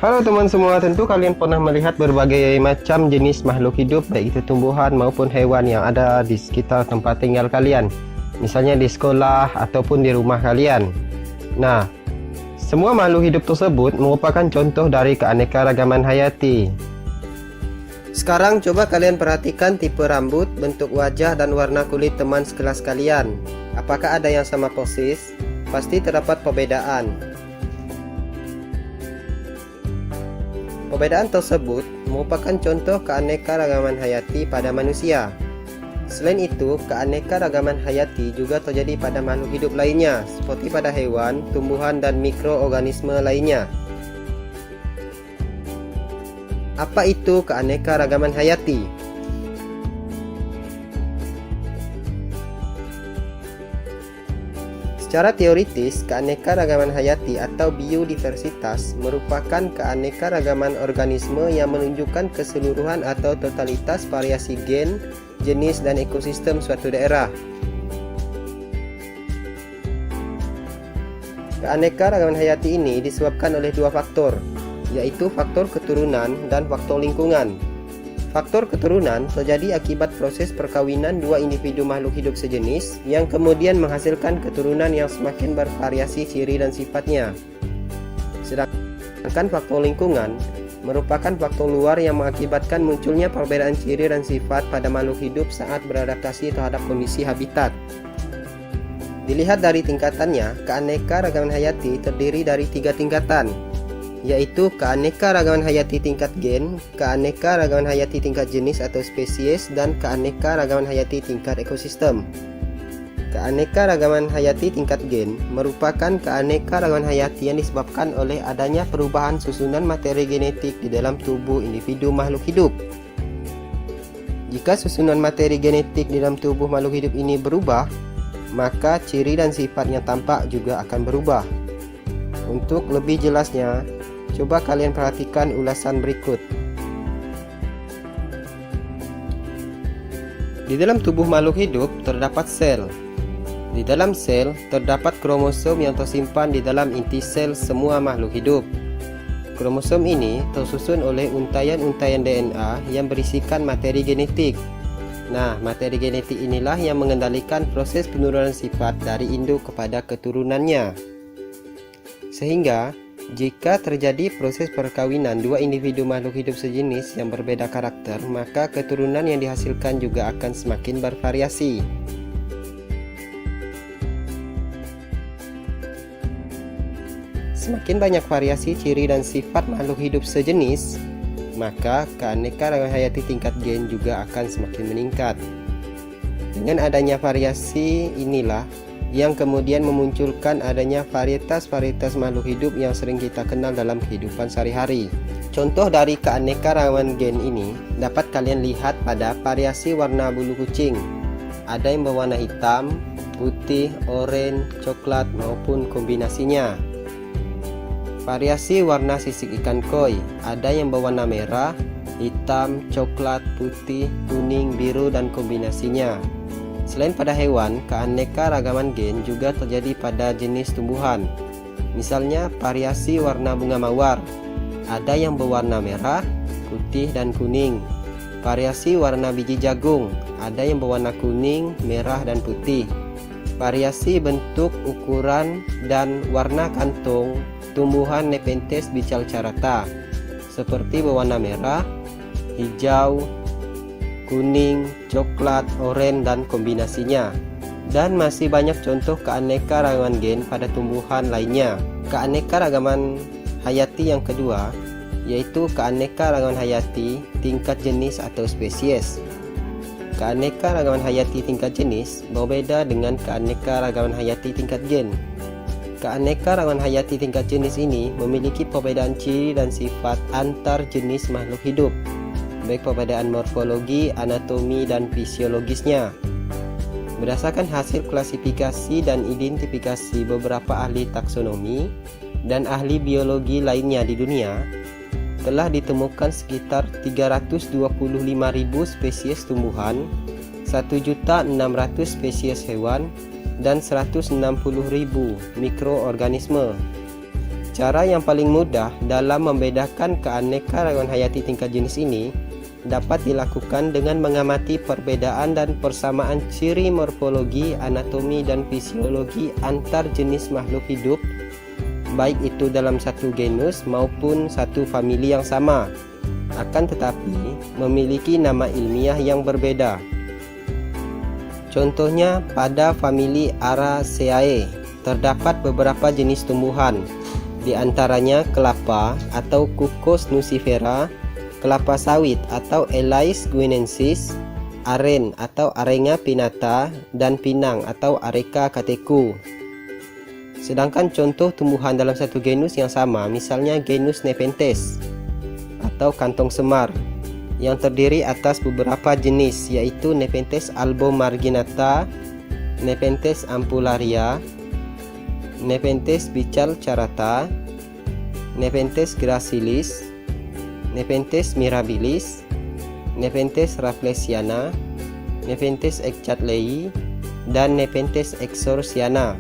Halo teman semua, tentu kalian pernah melihat berbagai macam jenis makhluk hidup, baik itu tumbuhan maupun hewan yang ada di sekitar tempat tinggal kalian. Misalnya di sekolah ataupun di rumah kalian. Nah, semua makhluk hidup tersebut merupakan contoh dari keanekaragaman hayati. Sekarang coba kalian perhatikan tipe rambut, bentuk wajah, dan warna kulit teman sekelas kalian. Apakah ada yang sama persis? Pasti terdapat perbedaan. Perbedaan tersebut merupakan contoh keanekaragaman hayati pada manusia. Selain itu, keanekaragaman hayati juga terjadi pada makhluk hidup lainnya, seperti pada hewan, tumbuhan, dan mikroorganisme lainnya. Apa itu keanekaragaman hayati? Secara teoritis, keanekaragaman hayati atau biodiversitas merupakan keanekaragaman organisme yang menunjukkan keseluruhan atau totalitas variasi gen, jenis, dan ekosistem suatu daerah. Keanekaragaman hayati ini disebabkan oleh dua faktor, yaitu faktor keturunan dan faktor lingkungan. Faktor keturunan terjadi akibat proses perkawinan dua individu makhluk hidup sejenis yang kemudian menghasilkan keturunan yang semakin bervariasi ciri dan sifatnya. Sedangkan faktor lingkungan merupakan faktor luar yang mengakibatkan munculnya perbedaan ciri dan sifat pada makhluk hidup saat beradaptasi terhadap kondisi habitat. Dilihat dari tingkatannya, keanekaragaman hayati terdiri dari 3 tingkatan, yaitu keanekaragaman hayati tingkat gen, keanekaragaman hayati tingkat jenis atau spesies, dan keanekaragaman hayati tingkat ekosistem. Keanekaragaman hayati tingkat gen merupakan keanekaragaman hayati yang disebabkan oleh adanya perubahan susunan materi genetik di dalam tubuh individu makhluk hidup. Jika susunan materi genetik di dalam tubuh makhluk hidup ini berubah, maka ciri dan sifat yang tampak juga akan berubah. Untuk lebih jelasnya, coba kalian perhatikan ulasan berikut. Di dalam tubuh makhluk hidup terdapat sel. Di dalam sel terdapat kromosom yang tersimpan di dalam inti sel semua makhluk hidup. Kromosom ini tersusun oleh untaian-untaian DNA yang berisikan materi genetik. Nah, materi genetik inilah yang mengendalikan proses penurunan sifat dari induk kepada keturunannya. Sehingga jika terjadi proses perkawinan dua individu makhluk hidup sejenis yang berbeda karakter, maka keturunan yang dihasilkan juga akan semakin bervariasi. Semakin banyak variasi ciri dan sifat makhluk hidup sejenis, maka keanekaragaman hayati tingkat gen juga akan semakin meningkat. Dengan adanya variasi inilah yang kemudian memunculkan adanya varietas-varietas makhluk hidup yang sering kita kenal dalam kehidupan sehari-hari. Contoh dari keanekaragaman gen ini dapat kalian lihat pada variasi warna bulu kucing. Ada yang berwarna hitam, putih, oranye, coklat maupun kombinasinya. Variasi warna sisik ikan koi, ada yang berwarna merah, hitam, coklat, putih, kuning, biru, dan kombinasinya. Selain pada hewan, keanekaragaman gen juga terjadi pada jenis tumbuhan. Misalnya variasi warna bunga mawar, ada yang berwarna merah, putih, dan kuning. Variasi warna biji jagung, ada yang berwarna kuning, merah, dan putih. Variasi bentuk, ukuran, dan warna kantong tumbuhan Nepenthes biculata, seperti berwarna merah, hijau, kuning, coklat, oranye, dan kombinasinya. Dan masih banyak contoh keanekaragaman gen pada tumbuhan lainnya. Keanekaragaman hayati yang kedua yaitu keanekaragaman hayati tingkat jenis atau spesies. Keanekaragaman hayati tingkat jenis berbeda dengan keanekaragaman hayati tingkat gen. Keanekaragaman hayati tingkat jenis ini memiliki perbedaan ciri dan sifat antar jenis makhluk hidup, baik perbedaan morfologi, anatomi, dan fisiologisnya. Berdasarkan hasil klasifikasi dan identifikasi beberapa ahli taksonomi dan ahli biologi lainnya di dunia, telah ditemukan sekitar 325.000 spesies tumbuhan, 1.600.000 spesies hewan, dan 160.000 mikroorganisme. Cara yang paling mudah dalam membedakan keanekaragaman hayati tingkat jenis ini dapat dilakukan dengan mengamati perbedaan dan persamaan ciri morfologi, anatomi, dan fisiologi antar jenis makhluk hidup, baik itu dalam satu genus maupun satu famili yang sama, akan tetapi memiliki nama ilmiah yang berbeda. Contohnya, pada famili Araceae terdapat beberapa jenis tumbuhan, di antaranya kelapa atau Cucos nucifera, kelapa sawit atau Elais guinensis, aren atau Arenga pinnata, dan pinang atau Areca catechu. Sedangkan contoh tumbuhan dalam satu genus yang sama, misalnya genus Nepenthes atau kantong semar, yang terdiri atas beberapa jenis, yaitu Nepenthes albomarginata, Nepenthes ampullaria, Nepenthes bicarata, Nepenthes gracilis, Nepenthes mirabilis, Nepenthes rafflesiana, Nepenthes ecchatlei, dan Nepenthes exorciana.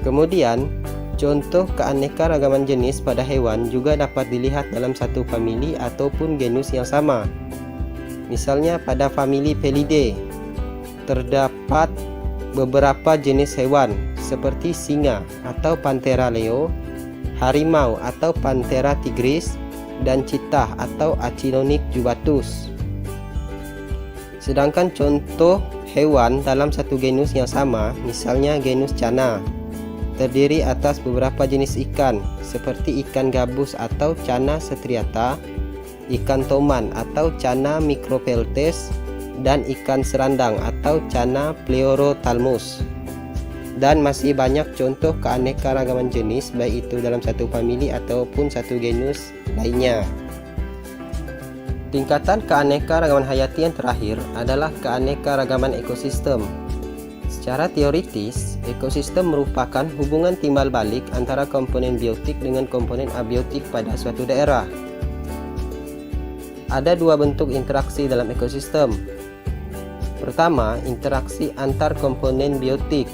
Kemudian, contoh keanekaragaman jenis pada hewan juga dapat dilihat dalam satu famili ataupun genus yang sama. Misalnya pada famili Felidae terdapat beberapa jenis hewan seperti singa atau Panthera leo, harimau atau Panthera tigris, dan citah atau Acinonyx jubatus. Sedangkan contoh hewan dalam satu genus yang sama, misalnya genus Channa, terdiri atas beberapa jenis ikan seperti ikan gabus atau Channa striata, ikan toman atau Channa micropeltes, dan ikan serandang atau Channa pleurothalmus. Dan masih banyak contoh keanekaragaman jenis, baik itu dalam satu famili ataupun satu genus lainnya. Tingkatan keanekaragaman hayati yang terakhir adalah keanekaragaman ekosistem. Secara teoritis, ekosistem merupakan hubungan timbal balik antara komponen biotik dengan komponen abiotik pada suatu daerah. Ada dua bentuk interaksi dalam ekosistem. Pertama, interaksi antar komponen biotik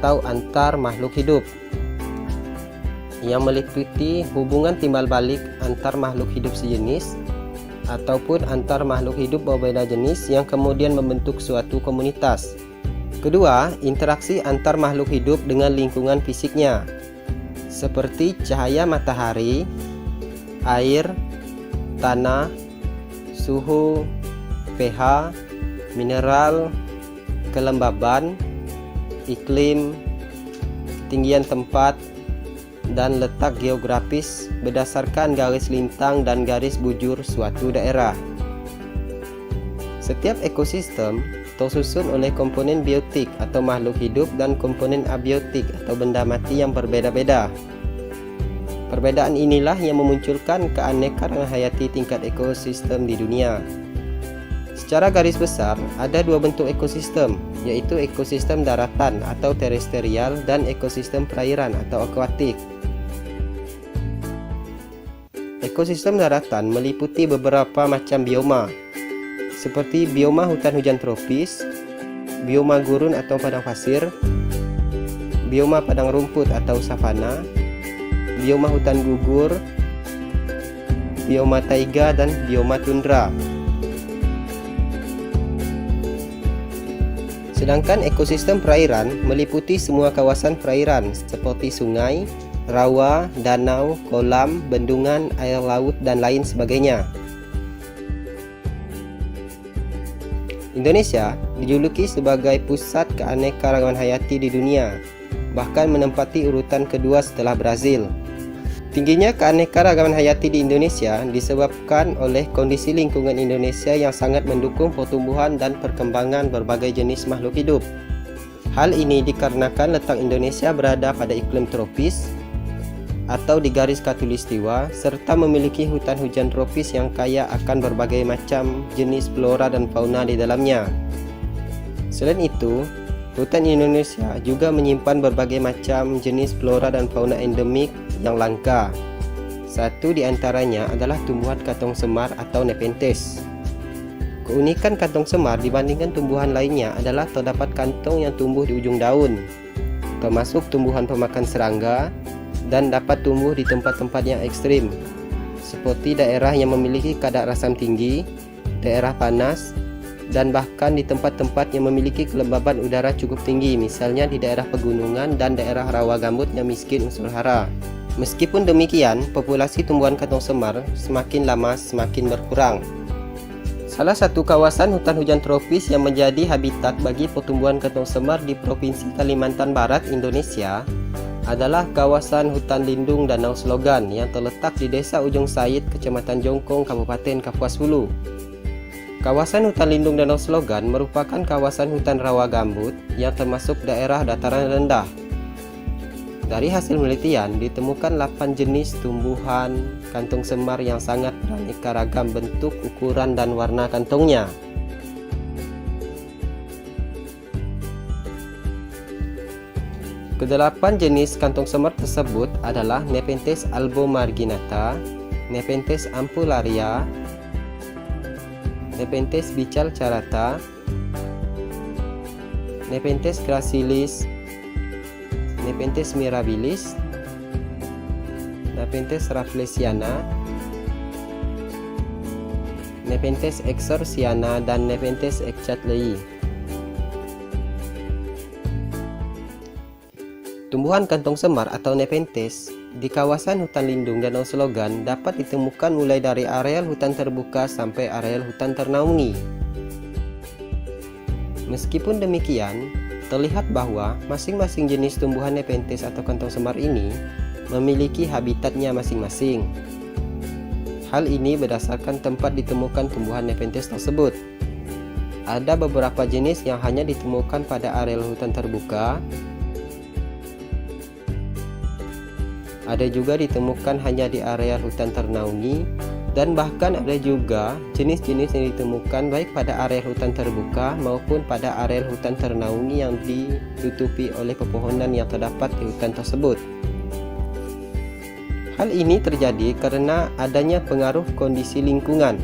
atau antar makhluk hidup, yang meliputi hubungan timbal balik antar makhluk hidup sejenis ataupun antar makhluk hidup berbeda jenis yang kemudian membentuk suatu komunitas. Kedua, interaksi antar makhluk hidup dengan lingkungan fisiknya, seperti cahaya matahari, air, tanah, suhu, pH, mineral, kelembaban, iklim, ketinggian tempat, dan letak geografis berdasarkan garis lintang dan garis bujur suatu daerah. Setiap ekosistem tersusun oleh komponen biotik atau makhluk hidup dan komponen abiotik atau benda mati yang berbeda-beda. Perbedaan inilah yang memunculkan keanekaragaman hayati tingkat ekosistem di dunia. Secara garis besar, ada dua bentuk ekosistem, yaitu ekosistem daratan atau terestrial dan ekosistem perairan atau akuatik. Ekosistem daratan meliputi beberapa macam bioma, seperti bioma hutan hujan tropis, bioma gurun atau padang pasir, bioma padang rumput atau savana, bioma hutan gugur, bioma taiga, dan bioma tundra. Sedangkan ekosistem perairan meliputi semua kawasan perairan seperti sungai, rawa, danau, kolam, bendungan, air laut, dan lain sebagainya. Indonesia dijuluki sebagai pusat keanekaragaman hayati di dunia, bahkan menempati urutan kedua setelah Brazil. Tingginya keanekaragaman hayati di Indonesia disebabkan oleh kondisi lingkungan Indonesia yang sangat mendukung pertumbuhan dan perkembangan berbagai jenis makhluk hidup. Hal ini dikarenakan letak Indonesia berada pada iklim tropis atau di garis khatulistiwa, serta memiliki hutan hujan tropis yang kaya akan berbagai macam jenis flora dan fauna di dalamnya. Selain itu, hutan Indonesia juga menyimpan berbagai macam jenis flora dan fauna endemik yang langka. Satu di antaranya adalah tumbuhan kantong semar atau Nepenthes. Keunikan kantong semar dibandingkan tumbuhan lainnya adalah terdapat kantong yang tumbuh di ujung daun, termasuk tumbuhan pemakan serangga, dan dapat tumbuh di tempat-tempat yang ekstrim, seperti daerah yang memiliki kadar asam tinggi, daerah panas, dan bahkan di tempat-tempat yang memiliki kelembaban udara cukup tinggi, misalnya di daerah pegunungan dan daerah rawa gambut yang miskin unsur hara. Meskipun demikian, populasi tumbuhan kantong semar semakin lama semakin berkurang. Salah satu kawasan hutan hujan tropis yang menjadi habitat bagi pertumbuhan kantong semar di Provinsi Kalimantan Barat, Indonesia adalah kawasan hutan lindung Danau Slogan yang terletak di Desa Ujung Said, Kecamatan Jongkong, Kabupaten Kapuas Hulu. Kawasan hutan lindung Danau Slogan merupakan kawasan hutan rawa gambut yang termasuk daerah dataran rendah. Dari hasil penelitian, ditemukan 8 jenis tumbuhan kantong semar yang sangat beraneka ragam bentuk, ukuran, dan warna kantongnya. Kedelapan jenis kantong semar tersebut adalah Nepenthes albomarginata, Nepenthes ampullaria, Nepenthes bicalcarata, Nepenthes gracilis, Nepenthes mirabilis, Nepenthes rafflesiana, Nepenthes exorciana, dan Nepenthes ecchatlei. Tumbuhan kantong semar atau Nepenthes di kawasan hutan lindung Danau Slogan dapat ditemukan mulai dari areal hutan terbuka sampai areal hutan ternaungi. Meskipun demikian, terlihat bahwa masing-masing jenis tumbuhan Nepenthes atau kantong semar ini memiliki habitatnya masing-masing. Hal ini berdasarkan tempat ditemukan tumbuhan Nepenthes tersebut. Ada beberapa jenis yang hanya ditemukan pada areal hutan terbuka, ada juga ditemukan hanya di areal hutan ternaungi, dan bahkan ada juga jenis-jenis yang ditemukan baik pada areal hutan terbuka maupun pada areal hutan ternaungi yang ditutupi oleh pepohonan yang terdapat di hutan tersebut. Hal ini terjadi karena adanya pengaruh kondisi lingkungan,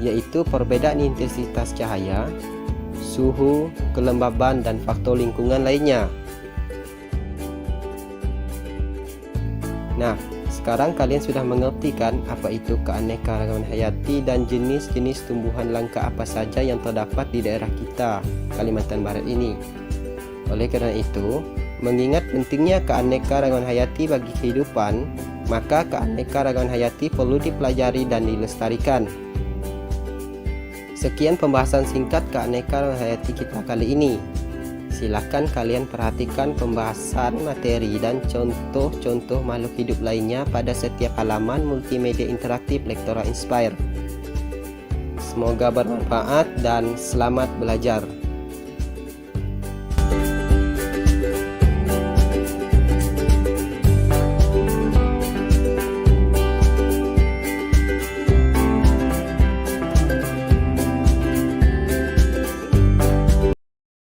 yaitu perbedaan intensitas cahaya, suhu, kelembaban, dan faktor lingkungan lainnya. Nah, sekarang kalian sudah mengerti kan apa itu keanekaragaman hayati dan jenis-jenis tumbuhan langka apa saja yang terdapat di daerah kita, Kalimantan Barat ini. Oleh karena itu, mengingat pentingnya keanekaragaman hayati bagi kehidupan, maka keanekaragaman hayati perlu dipelajari dan dilestarikan. Sekian pembahasan singkat keanekaragaman hayati kita kali ini. Silakan kalian perhatikan pembahasan materi dan contoh-contoh makhluk hidup lainnya pada setiap halaman multimedia interaktif Lektora Inspire. Semoga bermanfaat dan selamat belajar.